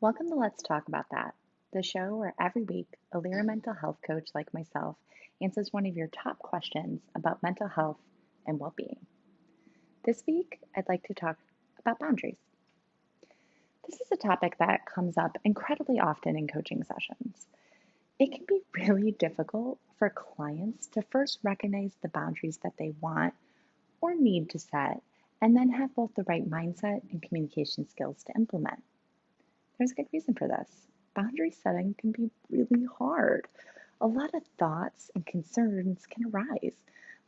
Welcome to Let's Talk About That, the show where every week a Lyra mental health coach like myself answers one of your top questions about mental health and well being. This week, I'd like to talk about boundaries. This is a topic that comes up incredibly often in coaching sessions. It can be really difficult for clients to first recognize the boundaries that they want or need to set, and then have both the right mindset and communication skills to implement. There's a good reason for this. Boundary setting can be really hard. A lot of thoughts and concerns can arise,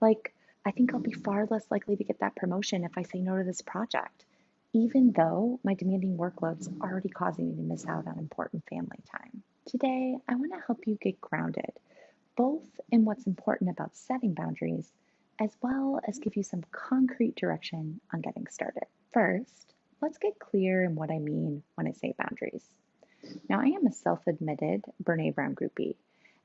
like, I think I'll be far less likely to get that promotion if I say no to this project, even though my demanding workload's already causing me to miss out on important family time. Today, I want to help you get grounded, both in what's important about setting boundaries, as well as give you some concrete direction on getting started. First, let's get clear in what I mean when I say boundaries. Now, I am a self-admitted Brene Brown groupie,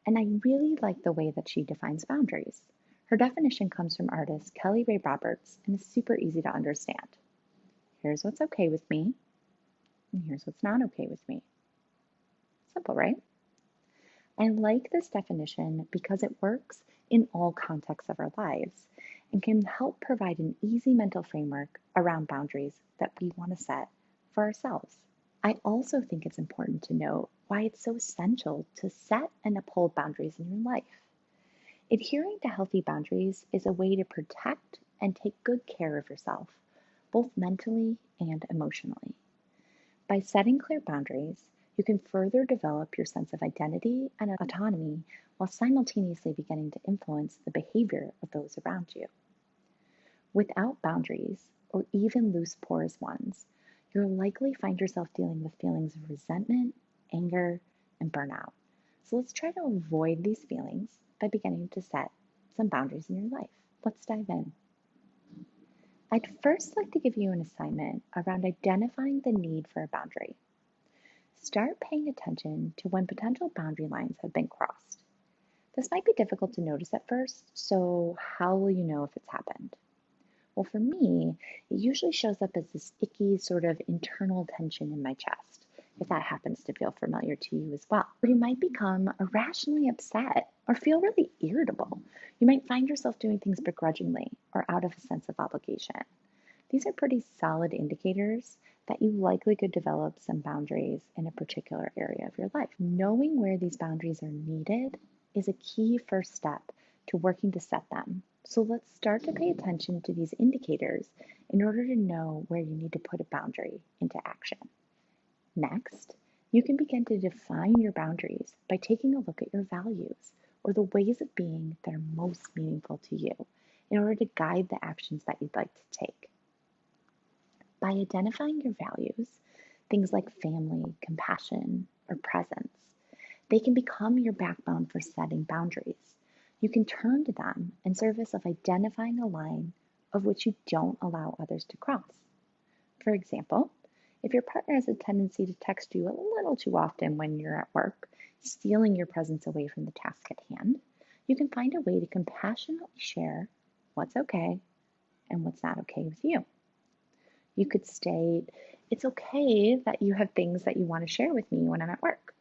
and I really like the way that she defines boundaries. Her definition comes from artist Kelly Ray Roberts and is super easy to understand. Here's what's okay with me, and here's what's not okay with me. Simple, right? I like this definition because it works in all contexts of our lives and can help provide an easy mental framework around boundaries that we want to set for ourselves. I also think it's important to note why it's so essential to set and uphold boundaries in your life. Adhering to healthy boundaries is a way to protect and take good care of yourself, both mentally and emotionally. By setting clear boundaries, you can further develop your sense of identity and autonomy while simultaneously beginning to influence the behavior of those around you. Without boundaries, or even loose porous ones, you'll likely find yourself dealing with feelings of resentment, anger, and burnout. So let's try to avoid these feelings by beginning to set some boundaries in your life. Let's dive in. I'd first like to give you an assignment around identifying the need for a boundary. Start paying attention to when potential boundary lines have been crossed. This might be difficult to notice at first, so how will you know if it's happened? Well, for me, it usually shows up as this icky sort of internal tension in my chest, if that happens to feel familiar to you as well. Or you might become irrationally upset or feel really irritable. You might find yourself doing things begrudgingly or out of a sense of obligation. These are pretty solid indicators that you likely could develop some boundaries in a particular area of your life. Knowing where these boundaries are needed is a key first step to working to set them. So let's start to pay attention to these indicators in order to know where you need to put a boundary into action. Next, you can begin to define your boundaries by taking a look at your values or the ways of being that are most meaningful to you in order to guide the actions that you'd like to take. By identifying your values, things like family, compassion, or presence, they can become your backbone for setting boundaries. You can turn to them in service of identifying a line of which you don't allow others to cross. For example, if your partner has a tendency to text you a little too often when you're at work, stealing your presence away from the task at hand, you can find a way to compassionately share what's okay and what's not okay with you. You could state, it's okay that you have things that you want to share with me when I'm at work.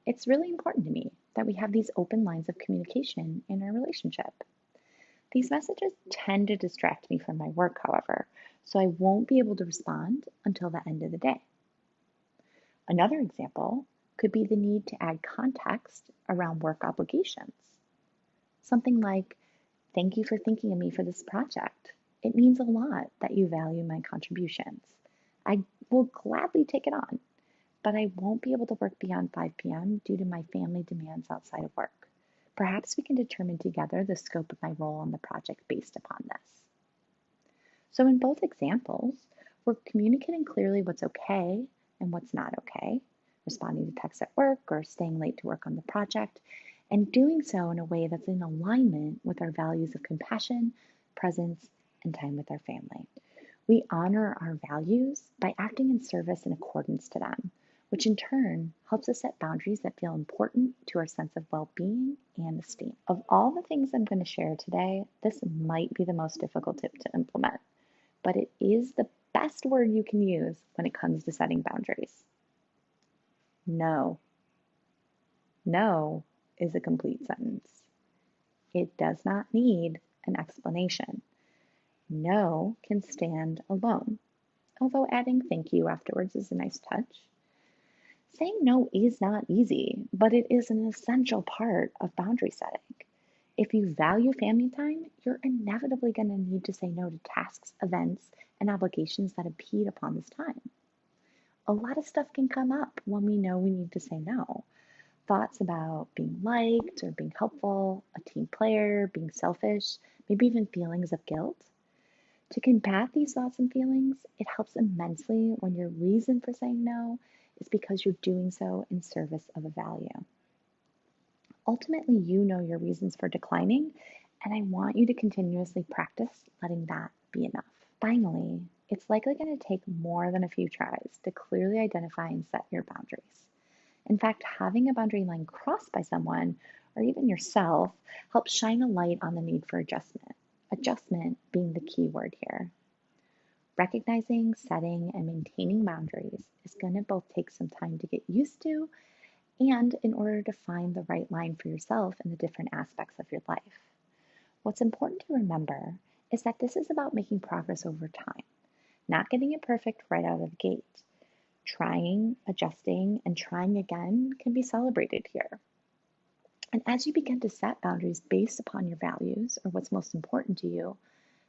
It's really important to me that we have these open lines of communication in our relationship. These messages tend to distract me from my work, however, so I won't be able to respond until the end of the day. Another example could be the need to add context around work obligations. Something like, thank you for thinking of me for this project. It means a lot that you value my contributions. I will gladly take it on, but I won't be able to work beyond 5 p.m. due to my family demands outside of work. Perhaps we can determine together the scope of my role on the project based upon this. So in both examples, we're communicating clearly what's okay and what's not okay, responding to texts at work or staying late to work on the project, and doing so in a way that's in alignment with our values of compassion, presence, and time with our family. We honor our values by acting in service in accordance to them, which in turn helps us set boundaries that feel important to our sense of well-being and esteem. Of all the things I'm going to share today, this might be the most difficult tip to implement, but it is the best word you can use when it comes to setting boundaries. No. No is a complete sentence. It does not need an explanation. No can stand alone, although adding thank you afterwards is a nice touch. Saying no is not easy, but it is an essential part of boundary setting. If you value family time, you're inevitably going to need to say no to tasks, events, and obligations that impede upon this time. A lot of stuff can come up when we know we need to say no. Thoughts about being liked or being helpful, a team player, being selfish, maybe even feelings of guilt. To combat these thoughts and feelings, it helps immensely when your reason for saying no is because you're doing so in service of a value. Ultimately, you know your reasons for declining, and I want you to continuously practice letting that be enough. Finally, it's likely going to take more than a few tries to clearly identify and set your boundaries. In fact, having a boundary line crossed by someone or even yourself helps shine a light on the need for adjustment. Adjustment being the key word here. Recognizing, setting, and maintaining boundaries is going to both take some time to get used to and in order to find the right line for yourself in the different aspects of your life. What's important to remember is that this is about making progress over time, not getting it perfect right out of the gate. Trying, adjusting, and trying again can be celebrated here. And as you begin to set boundaries based upon your values or what's most important to you,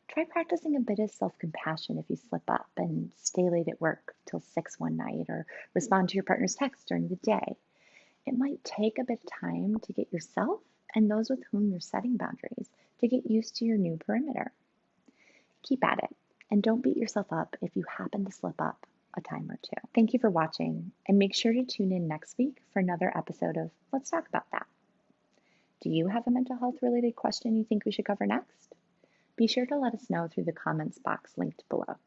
try practicing a bit of self compassion if you slip up and stay late at work till 6 one night or respond to your partner's text during the day. It might take a bit of time to get yourself and those with whom you're setting boundaries to get used to your new perimeter. Keep at it and don't beat yourself up if you happen to slip up a time or two. Thank you for watching, and make sure to tune in next week for another episode of Let's Talk About That. Do you have a mental health related question you think we should cover next? Be sure to let us know through the comments box linked below.